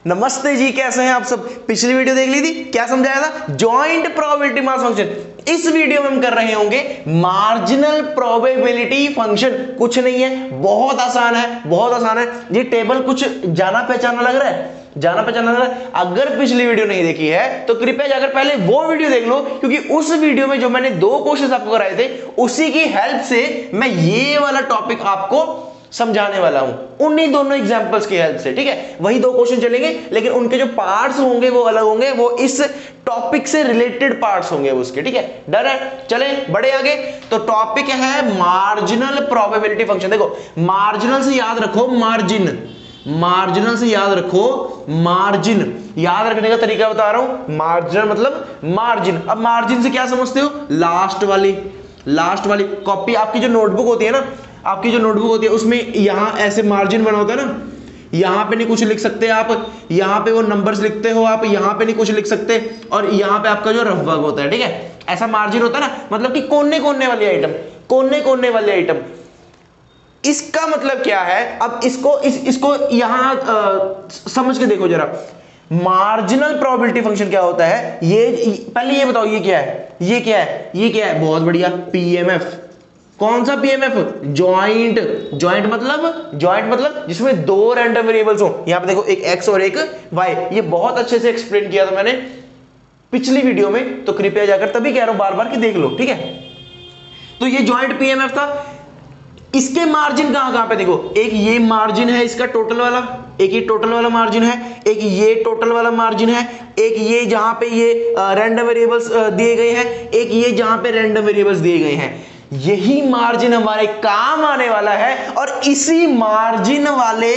नमस्ते जी, कैसे हैं आप सब। पिछली वीडियो देख ली थी, क्या समझाया था? Joint probability mass function. इस वीडियो में हम कर रहे होंगे मार्जिनल प्रोबेबिलिटी फंक्शन। कुछ नहीं है, बहुत आसान है, बहुत आसान है। ये टेबल कुछ जाना पहचाना लग रहा है, जाना पहचाना लग रहा है। अगर पिछली वीडियो नहीं देखी है तो कृपया जाकर पहले वो वीडियो देख लो, क्योंकि उस वीडियो में जो मैंने 2 क्वेश्चन आपको कराए थे उसी की हेल्प से मैं ये वाला टॉपिक आपको समझाने वाला हूं, उन्हीं दोनों एग्जांपल्स की हेल्प से। ठीक है, वही 2 क्वेश्चन चलेंगे, लेकिन उनके जो पार्ट्स होंगे वो अलग होंगे, वो इस टॉपिक से रिलेटेड पार्ट्स होंगे उसके। ठीक है, डर है? चलें बढ़े आगे। तो टॉपिक है मार्जिनल प्रोबेबिलिटी फंक्शन। देखो, मार्जिनल से याद रखो मार्जिन, मार्जिनल से याद रखो मार्जिन। याद रखने का तरीका बता रहा हूं। मार्जिनल मतलब मार्जिन। अब मार्जिन से क्या समझते हो? लास्ट वाली कॉपी। आपकी जो नोटबुक होती है ना, आपकी जो नोटबुक होती है उसमें यहां ऐसे मार्जिन बना होता है ना, यहां पे नहीं कुछ लिख सकते आप, यहां पे वो नंबर्स लिखते हो आप, यहां पे नहीं कुछ लिख सकते, और यहां पे आपका जो रफ वर्क होता है। ठीक है, ऐसा मार्जिन होता है ना, मतलब कि कोने कोने वाली आइटम, कोने कोने वाली आइटम। इसका मतलब क्या है? अब इसको यहां समझ के देखो जरा। मार्जिनल प्रोबेबिलिटी फंक्शन क्या होता है? ये पहले ये बताओ, ये क्या है? ये क्या है? ये क्या है? बहुत बढ़िया, पीएमएफ। कौन सा पीएमएफ? जॉइंट। जॉइंट मतलब जिसमें 2 रैंडम वेरिएबल्स हो। यहां पे देखो, एक एक्स और एक वाई। ये बहुत अच्छे से एक्सप्लेन किया था मैंने पिछली वीडियो में, तो कृपया जाकर, तभी कह रहा हूं बार बार कि देख लो। ठीक है, तो ये जॉइंट पीएमएफ था। इसके मार्जिन कहां पे? देखो, एक ये मार्जिन है इसका टोटल वाला, एक ये टोटल वाला मार्जिन है, एक ये टोटल वाला मार्जिन है, एक ये जहां पे ये रैंडम वेरिएबल्स दिए गए हैं, एक ये जहां पे रैंडम वेरिएबल्स दिए गए हैं। यही मार्जिन हमारे काम आने वाला है, और इसी मार्जिन वाले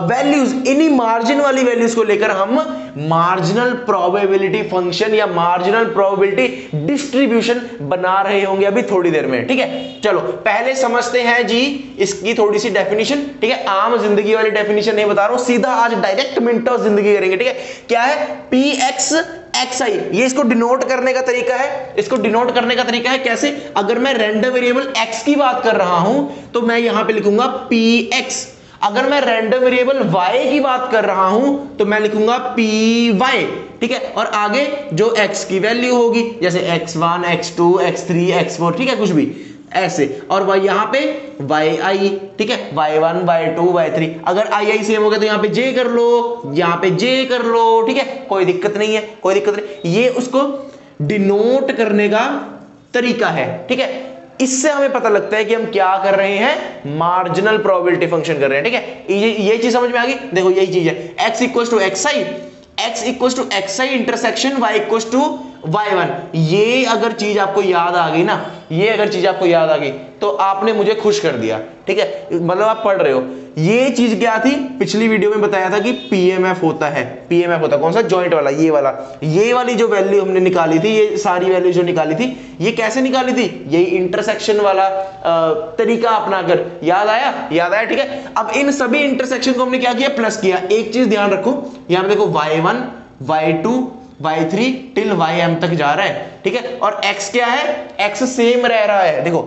वैल्यूज, इन्हीं मार्जिन वाली वैल्यूज को लेकर हम मार्जिनल प्रोबेबिलिटी फंक्शन या मार्जिनल प्रोबेबिलिटी डिस्ट्रीब्यूशन बना रहे होंगे अभी थोड़ी देर में। ठीक है, चलो पहले समझते हैं जी इसकी थोड़ी सी डेफिनेशन। ठीक है, आम जिंदगी वाली डेफिनेशन नहीं बता रहा हूं, सीधा आज डायरेक्ट मिनटों जिंदगी करेंगे। ठीक है, क्या है? पी एक्स एक्स आई, ये इसको डिनोट करने का तरीका है। इसको डिनोट करने का तरीका है कैसे? अगर मैं रैंडम वेरिएबल x की बात कर रहा हूं तो मैं यहां पे लिखूंगा px। अगर मैं रैंडम वेरिएबल y की बात कर रहा हूं तो मैं लिखूंगा py। ठीक है, और आगे जो x की वैल्यू होगी, जैसे x1 x2 x3 x4, ठीक है, कुछ भी ऐसे, और वह यहां पे yi। ठीक है, y1 y2 y3। अगर i सेम हो गया तो यहां पे j कर लो, यहां पे j कर लो। ठीक है, कोई दिक्कत नहीं है, कोई दिक्कत नहीं। ये उसको डिनोट करने का तरीका है। ठीक है, इससे हमें पता लगता है कि हम क्या कर रहे हैं, मार्जिनल प्रोबेबिलिटी फंक्शन कर रहे हैं। ठीक है, ये चीज समझ में आ गई। देखो, यही चीज है, x equal to xi, x equal to xi इंटरसेक्शन y इक्वल टू y1। ये अगर चीज आपको याद आ गई ना, ये अगर चीज आपको याद आ गई तो आपने मुझे खुश कर दिया। ठीक है, मतलब आप पढ़ रहे हो। ये चीज क्या थी? पिछली वीडियो में बताया था कि पीएमएफ होता है। पीएमएफ होता है कौन सा? जॉइंट वाला, ये वाला। ये वाली जो वैल्यू हमने निकाली थी, ये सारी वैल्यू जो निकाली थी, ये कैसे निकाली थी? यही इंटरसेक्शन वाला तरीका अपनाकर। याद आया? याद आया। ठीक है, अब इन सभी इंटरसेक्शन को हमने क्या किया? प्लस किया। एक चीज ध्यान रखो, यहां पे देखो y1 y2 y3 till ym तक जा रहा है। ठीक है, और x क्या है? x सेम रह रहा है। देखो,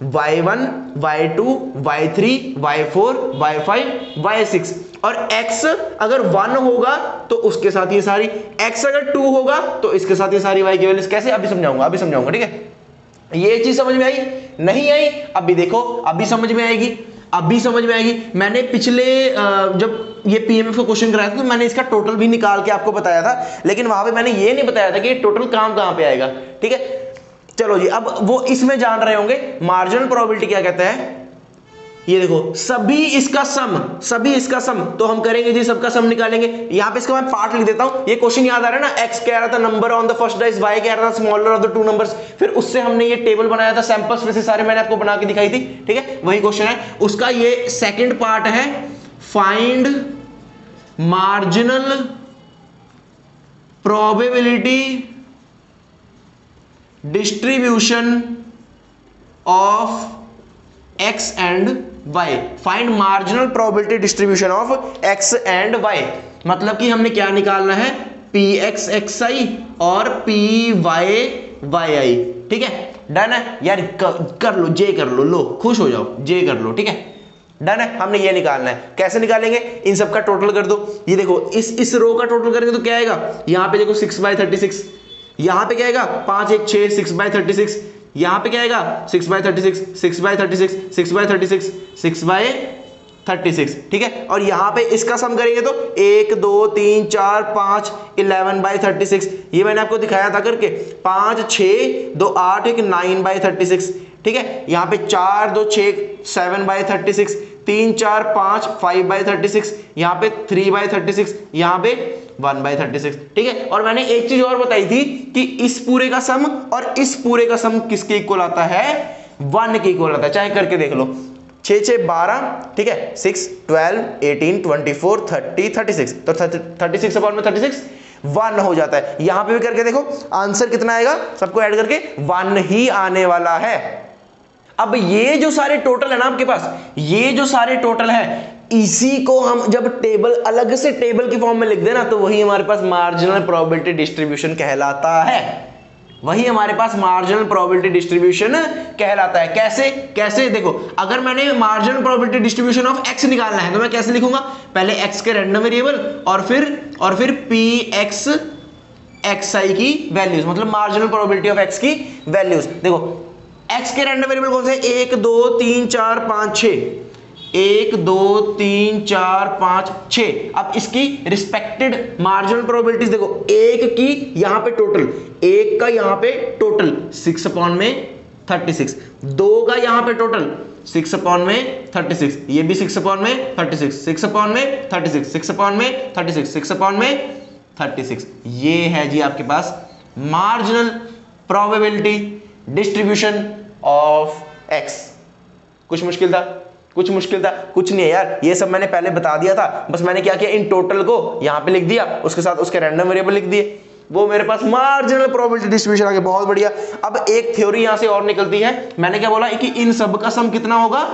y1 y2 y3 y4 y5 y6, और x अगर 1 होगा तो उसके साथ ये सारी, x अगर 2 होगा तो इसके साथ ये सारी y की वैल्यूज। कैसे? अभी समझाऊंगा। ठीक है, ये चीज समझ में आई? नहीं आई? अभी देखो, अभी समझ में आएगी, अभी समझ में आएगी। मैंने पिछले जब ये पीएमएफ का क्वेश्चन कराया था तो मैंने इसका टोटल भी निकाल के आपको बताया था, लेकिन वहां पे मैंने ये नहीं बताया था कि टोटल काम कहां पे आएगा। ठीक है, चलो जी, अब वो इसमें जान रहे होंगे मार्जिनल प्रोबेबिलिटी क्या कहता है। ये देखो, सभी इसका सम, तो हम करेंगे जी सबका सम निकालेंगे। यहां पे इसका मैं पार्ट लिख देता हूं। ये क्वेश्चन याद आ रहा है ना, x कह रहा था number on the first dice, y कह रहा था स्मॉलर ऑफ द 2 नंबर्स। फिर उससे हमने ये टेबल बनाया था, सैंपल्स में से सारे मैंने आपको बना के दिखाई थी। ठीक है, वही क्वेश्चन है। उसका ये सेकंड पार्ट है, find marginal probability distribution of x and y। Find marginal probability distribution of x and y, मतलब कि हमने क्या निकालना है? px xi और py yi। ठीक है, डन है यार? कर लो, j कर लो, लो खुश हो जाओ, j कर लो। ठीक है, डन है, हमने ये निकालना है। कैसे निकालेंगे, इन सब का टोटल कर दो। ये देखो इस रो का टोटल करेंगे तो क्या आएगा, यहाँ पे देखो 6/36, यहाँ पे क्या आएगा 5 1 6 6/36, यहाँ पे क्या आएगा 6/36 6/36 6/36 6/36, ठीक है। और यहाँ पे इसका सम करेंगे तो 1 2 3 4 5 11/36, ये मैंने आपको दिखाया था करके, 5 6 2 8 1 9/36, ठीक है। यहाँ पे 4 2 6 7/36, 3 4 5 5/36, यहाँ पे 3/36, यहाँ पे 1/36, ठीक है। और मैंने एक चीज और बताई थी कि इस पूरे का सम और इस पूरे का सम किसके इक्वल आता है, 1 के इक्वल आता है। चाहे करके देख लो, 6 6 12, ठीक है, 6 12 18 24 30 36, तो 36/36 1 हो जाता है। यहां पे भी करके देखो आंसर कितना आएगा, सबको ऐड करके 1 ही आने वाला है। अब ये जो सारे टोटल है ना आपके पास, ये जो सारे टोटल है, इसी को हम जब टेबल अलग से टेबल की फॉर्म में लिख देना तो वही हमारे पास मार्जिनल प्रोबेबिलिटी डिस्ट्रीब्यूशन कहलाता है। वही हमारे पास मार्जिनल प्रोबेबिलिटी डिस्ट्रीब्यूशन कहलाता है। कैसे कैसे देखो, अगर मैंने marginal probability distribution of x निकालना है तो मैं कैसे लिखूंगा, पहले एक्स के रैंडम वेरिएबल और फिर पी एक्स एक्स आई की वैल्यूज, मतलब मार्जिनल प्रोबेबिलिटी ऑफ एक्स की वैल्यूज। देखो एक्स के रैंडम वेरिएबल कौन से, 1 2 3 4 5 6, 1 2 3 4 5 6। अब इसकी रिस्पेक्टेड मार्जिनल प्रोबेबिलिटीज देखो, एक की यहां पे टोटल, एक का यहां पे टोटल 6/36, 2 का यहां पे टोटल 6/36, ये भी 6/36, 6/36, 6/36, 6/36, ये है जी आपके पास marginal probability distribution of X. कुछ मुश्किल था, कुछ मुश्किल था, कुछ नहीं है यार, ये सब मैंने पहले बता दिया था। बस मैंने क्या किया, इन टोटल को यहां पे लिख दिया, उसके साथ उसके रैंडम वेरिएबल लिख दिए, वो मेरे पास मार्जिनल प्रोबेबिलिटी डिस्ट्रीब्यूशन आ गया। बहुत बढ़िया। अब एक थ्योरी यहां से और निकलती है, मैंने क्या बोला कि इन सब का सम कितना होगा,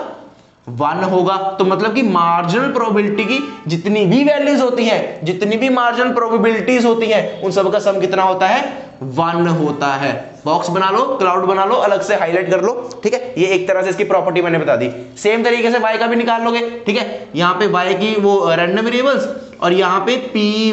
1 होगा। तो मतलब कि मार्जिनल प्रोबेबिलिटी की जितनी भी वैल्यूज होती हैं, जितनी भी मार्जिनल प्रोबेबिलिटीज होती हैं, उन सब का सम कितना होता है, 1 होता है। बॉक्स बना लो, क्लाउड बना लो, अलग से हाईलाइट कर लो, ठीक है। ये एक तरह से इसकी प्रॉपर्टी मैंने बता दी। सेम तरीके से y का भी निकाल लोगे, ठीक है। यहां पे y की वो रैंडम वेरिएबल्स और यहां पे पी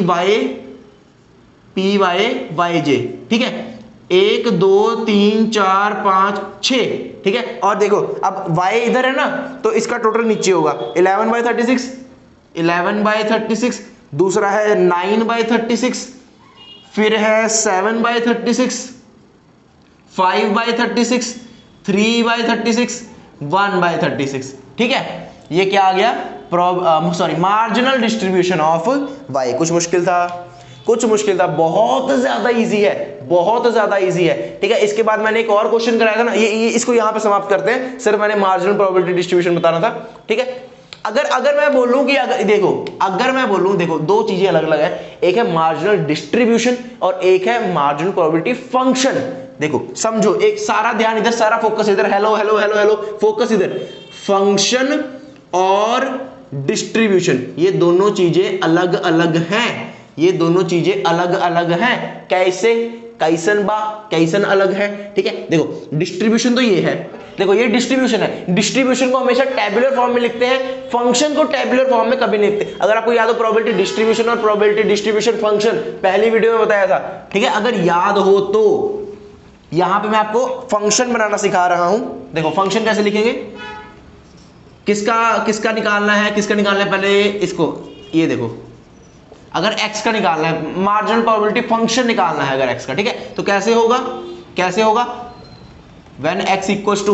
वाई जे, ठीक है, 1 2 3 4 5 6, ठीक है। और देखो अब y इधर है ना, तो इसका टोटल नीचे होगा 11/36, दूसरा है 9/36, फिर है 7/36, 5/36, 3/36, 1/36, ठीक है। ये क्या आ गया, मार्जिनल डिस्ट्रीब्यूशन ऑफ y। कुछ मुश्किल था, कुछ मुश्किल था, बहुत ज्यादा इजी है, बहुत ज्यादा इजी है, ठीक है। इसके बाद मैंने एक और क्वेश्चन कराया था ना, ये इसको यहां पे समाप्त करते हैं। सिर्फ मैंने मार्जिनल प्रोबेबिलिटी डिस्ट्रीब्यूशन बताना था, ठीक है। अगर मैं बोलूं कि अगर मैं बोलूं देखो, दो चीजें अलग अलग है, एक है मार्जिनल डिस्ट्रीब्यूशन और एक है मार्जिनल प्रोबेबिलिटी फंक्शन। देखो समझो, एक सारा ध्यान इधर, सारा फोकस इधर, hello hello hello hello, focus इधर। फंक्शन और डिस्ट्रीब्यूशन, ये दोनों चीजें अलग अलग हैं, ये दोनों चीजें अलग अलग हैं। कैसे, कैसन अलग है, ठीक है। देखो डिस्ट्रीब्यूशन तो ये है, देखो ये डिस्ट्रीब्यूशन है, डिस्ट्रीब्यूशन को हमेशा टेबुलर फॉर्म में लिखते हैं, फंक्शन को टेबुलर फॉर्म में कभी नहीं लिखते। अगर आपको याद हो प्रोबेबिलिटी डिस्ट्रीब्यूशन और प्रोबेबिलिटी डिस्ट्रीब्यूशन फंक्शन पहली वीडियो में बताया था, ठीक है। अगर याद हो तो यहां पे मैं आपको फंक्शन बनाना सिखा रहा हूं। देखो फंक्शन कैसे लिखेंगे, किसका निकालना है, पहले इसको, ये देखो, अगर x का निकालना है, मार्जिनल प्रोबेबिलिटी फंक्शन निकालना है अगर x का, ठीक है, तो कैसे होगा, when x equals to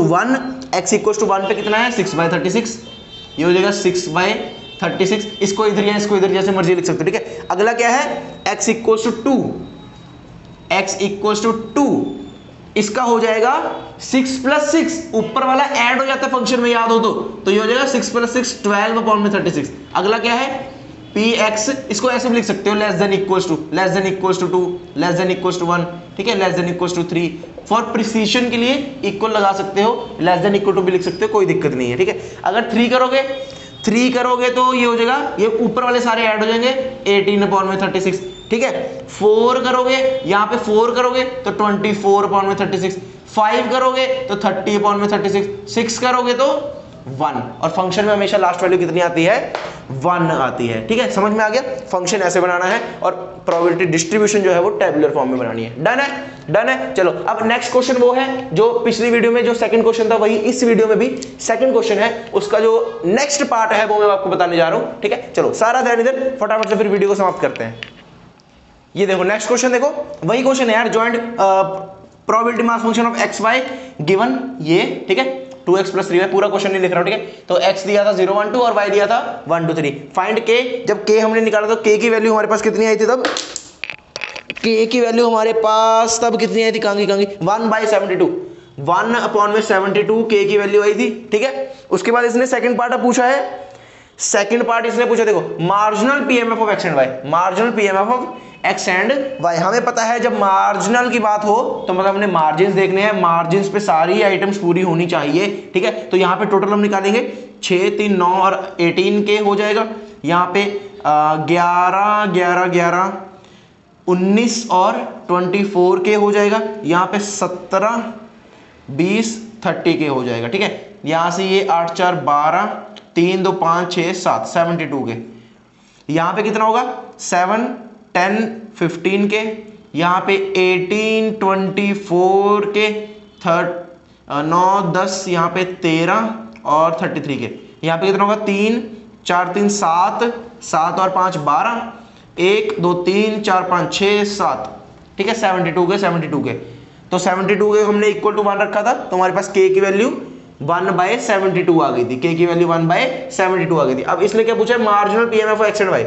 1 पे कितना है, 6/36, ये हो जाएगा 6/36। इसको इधर या इसको इधर जैसे मर्जी लिख सकते हो, ठीक है। अगला क्या है, x equals to 2, इसका हो जाएगा 6 + 6, ऊपर वाला ऐड हो जाता है फंक्शन में, याद हो तो ये हो जाएगा 6 + 6 12/36। अगला क्या है, px, इसको ऐसे भी लिख सकते हो, less than equals to 2, less than equals to 1, ठीक है, less than equals to 3। For precision के लिए इक्वल लगा सकते हो, लेस देन इक्वल टू भी लिख सकते हो, कोई दिक्कत नहीं है, ठीक है। अगर 3 करोगे तो ये हो जाएगा, ये ऊपर वाले सारे ऐड हो जाएंगे 18/36, ठीक है। 4 करोगे, यहाँ पे 4 करोगे तो 24/36, 5 करोगे तो 30/36, 6 करोगे तो 1, और फंक्शन में हमेशा लास्ट वैल्यू कितनी आती है, 1 आती है। ठीक है, समझ में आ गया। फंक्शन ऐसे बनाना है और प्रोबेबिलिटी डिस्ट्रीब्यूशन जो है वो टेबुलर फॉर्म में बनानी है। डन है, डन है। चलो अब नेक्स्ट क्वेश्चन वो है जो पिछली वीडियो में जो सेकंड क्वेश्चन था वही इस वीडियो में भी सेकंड क्वेश्चन है, उसका जो नेक्स्ट पार्ट है वो मैं आपको बताने जा रहा हूं। ठीक है, चलो सारा ध्यान इधर, फटाफट से फिर वीडियो को समाप्त करते हैं। ये देखो नेक्स्ट क्वेश्चन, देखो वही क्वेश्चन है यार, joint probability mass function of X Y given ये। ठीक है, 2x + 3y, पूरा क्वेश्चन नहीं लिख रहा हूं। ठीक है, तो x दिया था 0 1 2 और y दिया था 1 2 3। फाइंड k, जब k हमने निकाला तो k की वैल्यू हमारे पास कितनी आई थी तब, k की वैल्यू हमारे पास तब कितनी आई थी, कांगी 1/72, 1/72 k की वैल्यू आई थी। ठीक है, उसके बाद इसने सेकंड पार्ट पूछा है, सेकंड पार्ट इसने पूछा, देखो marginal PMF of X and Y, marginal PMF of X and Y. हमें पता है जब मार्जिनल की बात हो तो मतलब हमने मार्जिन देखने हैं, मार्जिन पे सारी आइटम्स पूरी होनी चाहिए। ठीक है, तो यहाँ पे टोटल हम निकालेंगे 6 3 9 और 18 के हो जाएगा। यहाँ पे 11 11 11 19 और 24 के हो जाएगा। यहाँ पे 17 20 30 के हो जाएगा। ठीक है, यहाँ से ये 8 4 12 3 2 5 6 7 72 के। यहाँ पे कितना होगा, 7 10 15 के। यहाँ पे 18 24 के, 9 10, यहाँ पे 13 और 33 के। यहाँ पे कितना होगा, 3 4 3 7 7 और 5 12, 1 2 3 4 5 6 7। ठीक है, 72 के 72 के। तो 72 के हमने इक्वल टू 1 रखा था, तो हमारे पास k की वैल्यू 1/72 आ गई थी, k की वैल्यू 1/72 आ गई थी। अब इसने क्या पूछा है, marginal PMF of X and Y.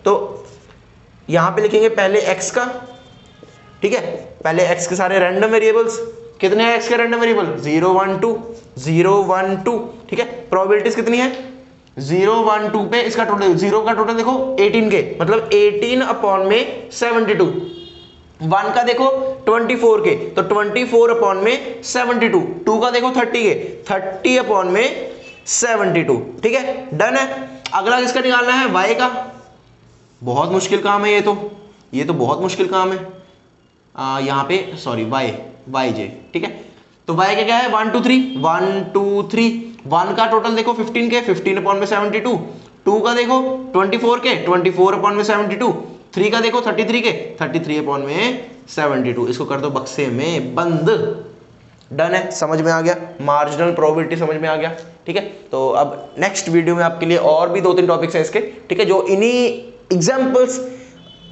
तो यहां पे लिखेंगे पहले x का। ठीक है, पहले x के सारे रैंडम वेरिएबल्स, कितने हैं x के रैंडम वेरिएबल, 0 1 2 0 1 2। ठीक है, प्रोबेबिलिटीज कितनी है, 0 1 2 पे इसका टोटल, 0 का टोटल देखो 18 के, मतलब 18/72। 1 का देखो 24 के, तो 24/72। 2 का देखो 30 के, 30/72। ठीक है, डन है। अगला किसका निकालना है, y का। बहुत मुश्किल काम है ये तो बहुत मुश्किल काम है। यहाँ पे सॉरी y j। ठीक है, तो y का क्या है, 1 2 3 1 2 3। 1 का टोटल देखो 15 के, 15/72। 2 का देखो 24 के, 24/72। 3 का देखो 33 के, 33/72। इसको कर दो बक्से में बंद। डन है, समझ में आ गया, मार्जिनल प्रोबेबिलिटी समझ में आ गया। ठीक है, तो अब नेक्स्ट वीडियो में आपके लिए और भी 2-3 टॉपिक्स हैं इसके। ठीक है, जो इन्हीं एग्जाम्पल्स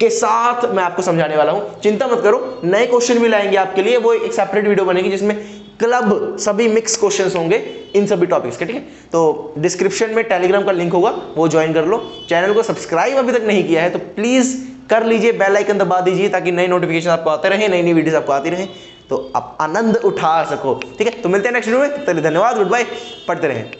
के साथ मैं आपको समझाने वाला हूं। चिंता मत करो, नए क्वेश्चन भी लाएंगे आपके लिए, वो एक सेपरेट वीडियो बनेगी जिसमें क्लब सभी मिक्स क्वेश्चंस होंगे इन सभी टॉपिक्स के। ठीक है, तो डिस्क्रिप्शन में टेलीग्राम का लिंक होगा, वो ज्वाइन कर लो। चैनल को सब्सक्राइब अभी तक नहीं किया है तो प्लीज कर लीजिए, बेल आइकन दबा दीजिए ताकि नई नोटिफिकेशन आपको आते रहे, नई नई वीडियोस आपको आती रहे, तो आप आनंद उठा सको। ठीक है, तो मिलते हैं नेक्स्ट वीडियो में, धन्यवाद, गुड बाय, पढ़ते रहें।